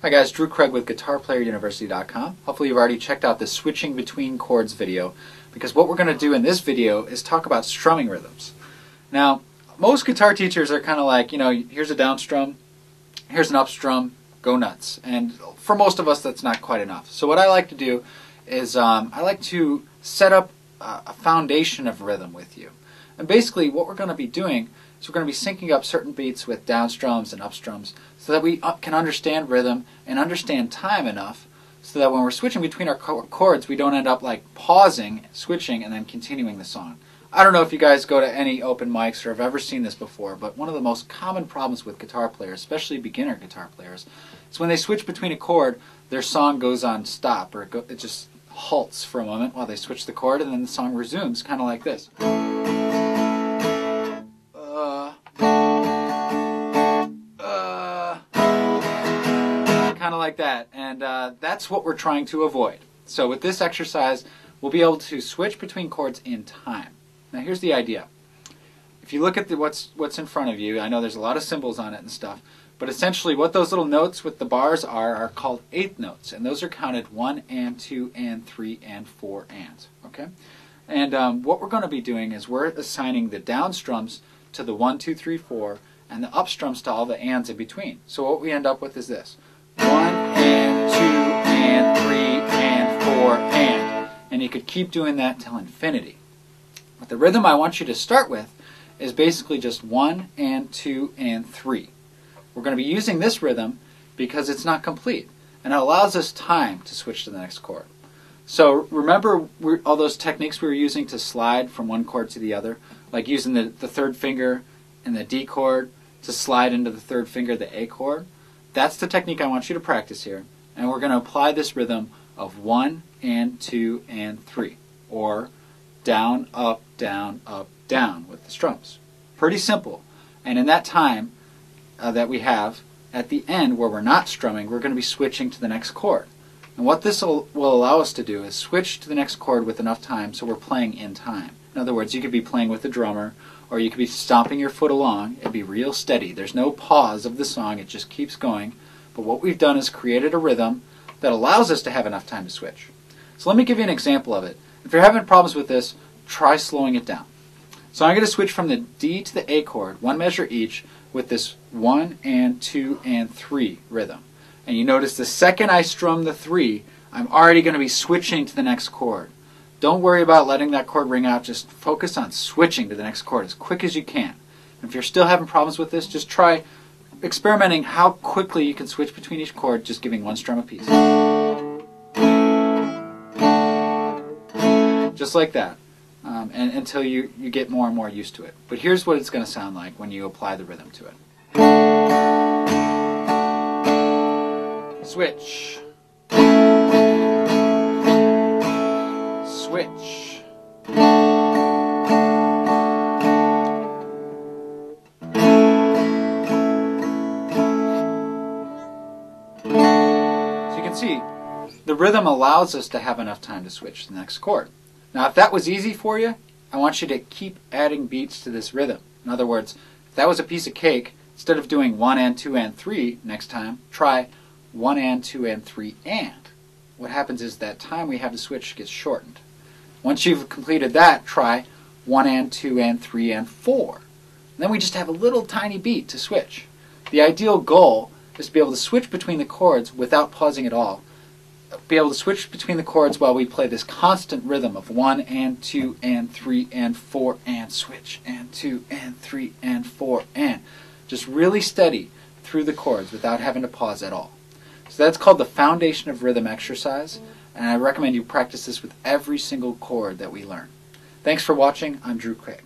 Hi guys, Drew Craig with GuitarPlayerUniversity.com. Hopefully you've already checked out the switching between chords video, because what we're going to do in this video is talk about strumming rhythms. Now, most guitar teachers are kind of like, here's a down strum, here's an up strum, go nuts. And for most of us that's not quite enough. So what I like to do is I like to set up a foundation of rhythm with you. And basically what we're going to be doing is we're going to be syncing up certain beats with down strums and up strums so that we can understand rhythm and understand time enough so that when we're switching between our chords we don't end up like pausing, switching, and then continuing the song. I don't know if you guys go to any open mics or have ever seen this before, but one of the most common problems with guitar players, especially beginner guitar players, is when they switch between a chord, their song goes on stop, or it just halts for a moment while they switch the chord, and then the song resumes, kind of like this. Kind of like that, and that's what we're trying to avoid. So with this exercise, we'll be able to switch between chords in time. Now here's the idea. If you look at what's in front of you, I know there's a lot of symbols on it and stuff, but essentially what those little notes with the bars are called eighth notes, and those are counted 1 and 2 and 3 and 4 and. Okay? And what we're going to be doing is we're assigning the down strums to the 1, 2, 3, 4, and the up strums to all the ands in between. So what we end up with is this. 1 and 2 and 3 and 4 and you could keep doing that till infinity. But the rhythm I want you to start with is basically just 1 and 2 and 3. We're going to be using this rhythm because it's not complete, and it allows us time to switch to the next chord. So remember all those techniques we were using to slide from one chord to the other, like using the third finger and the D chord to slide into the third finger, the A chord? That's the technique I want you to practice here, and we're going to apply this rhythm of 1 and 2 and 3, or down, up, down with the strums. Pretty simple. And in that time that we have at the end where we're not strumming, we're going to be switching to the next chord. And what this will allow us to do is switch to the next chord with enough time so we're playing in time. In other words, you could be playing with the drummer, or you could be stomping your foot along. It'd be real steady. There's no pause of the song. It just keeps going. But what we've done is created a rhythm that allows us to have enough time to switch. So let me give you an example of it. If you're having problems with this, try slowing it down. So I'm going to switch from the D to the A chord, one measure each, with this 1 and 2 and 3 rhythm. And you notice the second I strum the 3, I'm already going to be switching to the next chord. Don't worry about letting that chord ring out. Just focus on switching to the next chord as quick as you can. And if you're still having problems with this, just try experimenting how quickly you can switch between each chord, just giving one strum apiece. Just like that. And until you get more and more used to it. But here's what it's going to sound like when you apply the rhythm to it. Switch. Switch. So you can see, the rhythm allows us to have enough time to switch to the next chord. Now if that was easy for you, I want you to keep adding beats to this rhythm. In other words, if that was a piece of cake, instead of doing 1 and 2 and 3 next time, try 1 and 2 and 3 and. What happens is that time we have to switch gets shortened. Once you've completed that, try 1 and 2 and 3 and 4. And then we just have a little tiny beat to switch. The ideal goal is to be able to switch between the chords without pausing at all. Be able to switch between the chords while we play this constant rhythm of 1 and 2 and 3 and 4 and switch, and 2 and 3 and 4 and. Just really steady through the chords without having to pause at all. So that's called the foundation of rhythm exercise, and I recommend you practice this with every single chord that we learn. Thanks for watching. I'm Drew Craig.